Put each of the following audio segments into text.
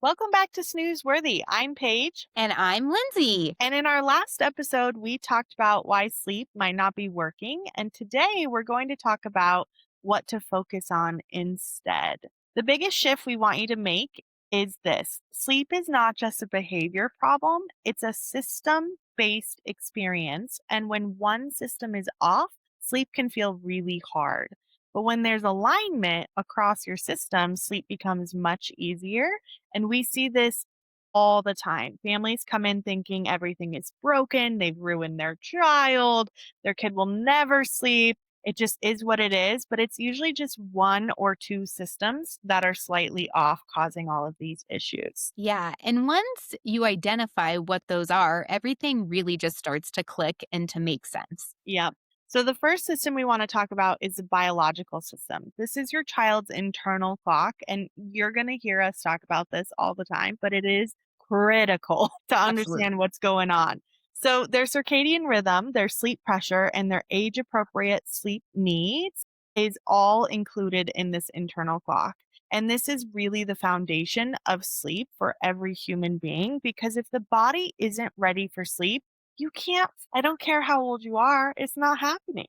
Welcome back to Snooze Worthy. I'm Paige. And I'm Lindsay. And in our last episode, we talked about why sleep might not be working. And today we're going to talk about what to focus on instead. The biggest shift we want you to make is this: sleep is not just a behavior problem, it's a system based experience. And when one system is off, sleep can feel really hard. But when there's alignment across your system, sleep becomes much easier. And we see this all the time. Families come in thinking everything is broken, they've ruined their child, their kid will never sleep. It just is what it is, but it's usually just one or two systems that are slightly off causing all of these issues. Yeah. And once you identify what those are, everything really just starts to click and to make sense. Yep. So the first system we want to talk about is the biological system. This is your child's internal clock, and you're going to hear us talk about this all the time, but it is critical to Absolutely. understand what's going on. So their circadian rhythm, their sleep pressure, and their age appropriate sleep needs is all included in this internal clock. And this is really the foundation of sleep for every human being, because if the body isn't ready for sleep, you can't, I don't care how old you are, it's not happening.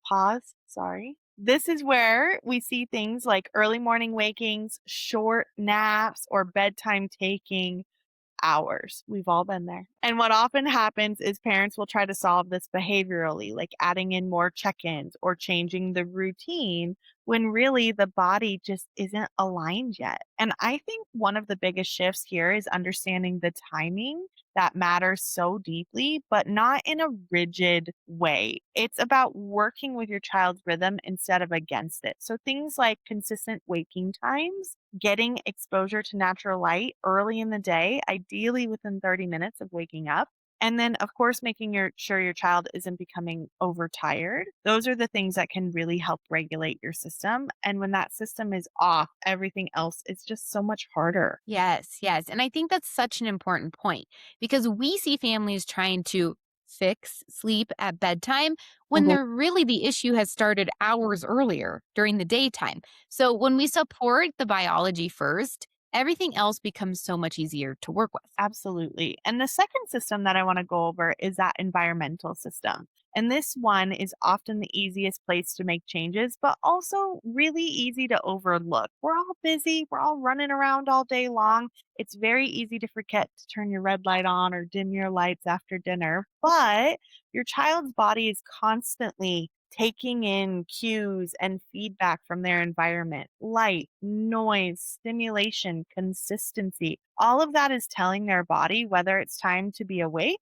Pause, sorry. This is where we see things like early morning wakings, short naps, or bedtime taking hours. We've all been there. And what often happens is parents will try to solve this behaviorally, like adding in more check ins or changing the routine, when really the body just isn't aligned yet. And I think one of the biggest shifts here is understanding the timing that matters so deeply, but not in a rigid way. It's about working with your child's rhythm instead of against it. So things like consistent waking times, getting exposure to natural light early in the day, ideally within 30 minutes of waking up. And then, of course, making sure your child isn't becoming overtired. Those are the things that can really help regulate your system. And when that system is off, everything else is just so much harder. Yes, yes. And I think that's such an important point because we see families trying to fix sleep at bedtime when Mhm. they're really the issue has started hours earlier during the daytime. So when we support the biology first, everything else becomes so much easier to work with. Absolutely. And the second system that I want to go over is that environmental system. And this one is often the easiest place to make changes, but also really easy to overlook. We're all busy, we're all running around all day long. It's very easy to forget to turn your red light on or dim your lights after dinner, but your child's body is constantly taking in cues and feedback from their environment: light, noise, stimulation, consistency. All of that is telling their body whether it's time to be awake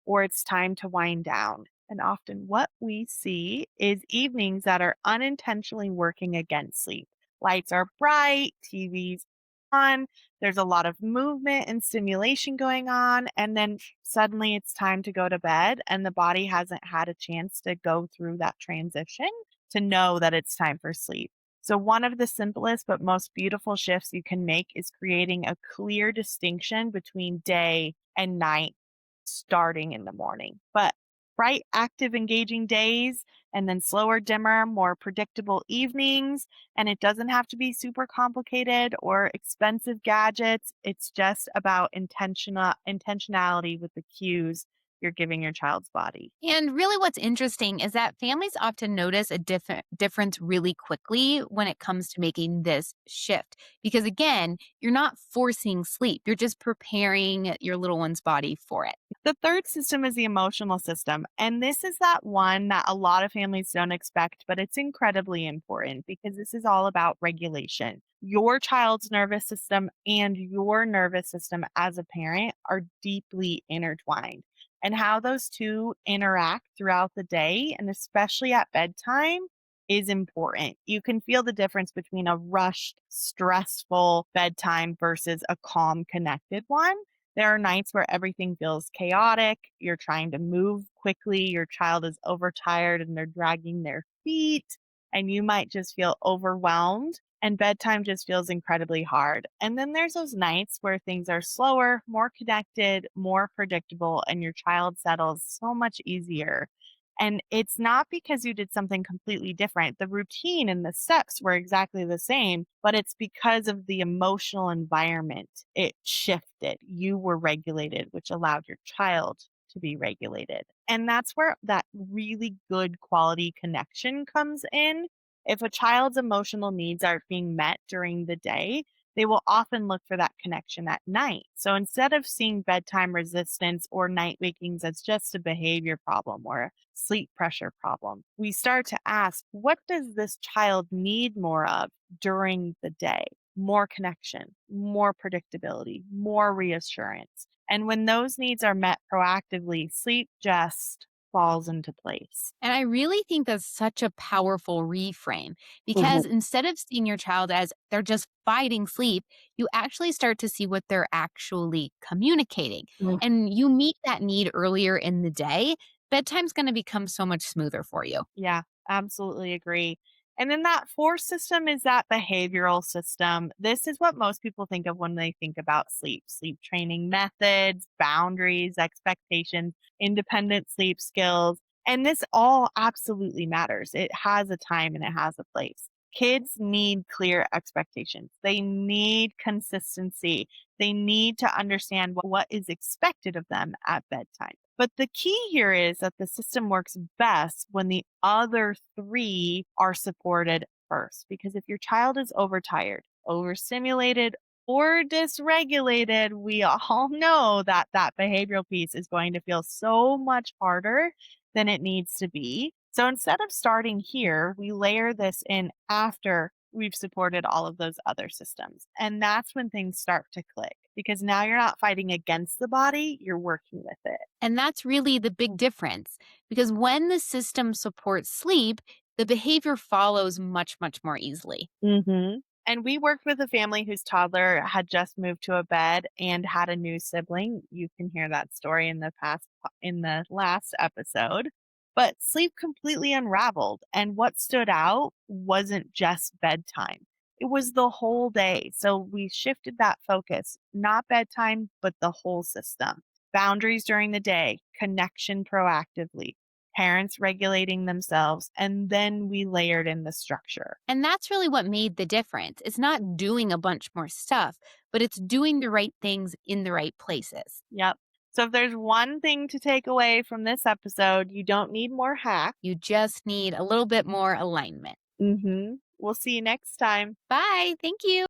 or it's time to wind down. And often what we see is evenings that are unintentionally working against sleep. Lights are bright, TV's on, there's a lot of movement and stimulation going on, and then suddenly it's time to go to bed, and the body hasn't had a chance to go through that transition to know that it's time for sleep. So, one of the simplest but most beautiful shifts you can make is creating a clear distinction between day and night starting in the morning. But bright, active, engaging days, and then slower, dimmer, more predictable evenings. And it doesn't have to be super complicated or expensive gadgets. It's just about intentionality with the cues you're giving your child's body. And really, what's interesting is that families often notice a difference really quickly when it comes to making this shift. Because again, you're not forcing sleep, you're just preparing your little one's body for it. The third system is the emotional system. And this is that one that a lot of families don't expect, but it's incredibly important because this is all about regulation. Your child's nervous system and your nervous system as a parent are deeply intertwined. And how those two interact throughout the day, and especially at bedtime, is important. You can feel the difference between a rushed, stressful bedtime versus a calm, connected one. There are nights where everything feels chaotic. You're trying to move quickly. Your child is overtired and they're dragging their feet, and you might just feel overwhelmed. And bedtime just feels incredibly hard. And then there's those nights where things are slower, more connected, more predictable, and your child settles so much easier. And it's not because you did something completely different. The routine and the steps were exactly the same, but it's because of the emotional environment. It shifted. You were regulated, which allowed your child to be regulated. And that's where that really good quality connection comes in. If a child's emotional needs aren't being met during the day, they will often look for that connection at night. So instead of seeing bedtime resistance or night wakings as just a behavior problem or a sleep pressure problem, we start to ask, what does this child need more of during the day? More connection, more predictability, more reassurance. And when those needs are met proactively, sleep just falls into place. And I really think that's such a powerful reframe because Mhm. instead of seeing your child as they're just fighting sleep, you actually start to see what they're actually communicating. And you meet that need earlier in the day, bedtime's going to become so much smoother for you. Yeah, absolutely agree. And then that fourth system is that behavioral system. This is what most people think of when they think about sleep training methods, boundaries, expectations, independent sleep skills. And this all absolutely matters. It has a time and it has a place. Kids need clear expectations. They need consistency. They need to understand what is expected of them at bedtime. But the key here is that the system works best when the other three are supported first. Because if your child is overtired, overstimulated, or dysregulated, we all know that that behavioral piece is going to feel so much harder than it needs to be. So instead of starting here, we layer this in after we've supported all of those other systems. And that's when things start to click because now you're not fighting against the body, you're working with it. And that's really the big difference because when the system supports sleep, the behavior follows much, much more easily. And we worked with a family whose toddler had just moved to a bed and had a new sibling. You can hear that story in in the last episode. But sleep completely unraveled, and what stood out wasn't just bedtime. It was the whole day. So we shifted that focus, not bedtime, but the whole system. Boundaries during the day, connection proactively, parents regulating themselves, and then we layered in the structure. And that's really what made the difference. It's not doing a bunch more stuff, but it's doing the right things in the right places. Yep. So if there's one thing to take away from this episode, you don't need more hacks. You just need a little bit more alignment. We'll see you next time. Bye. Thank you.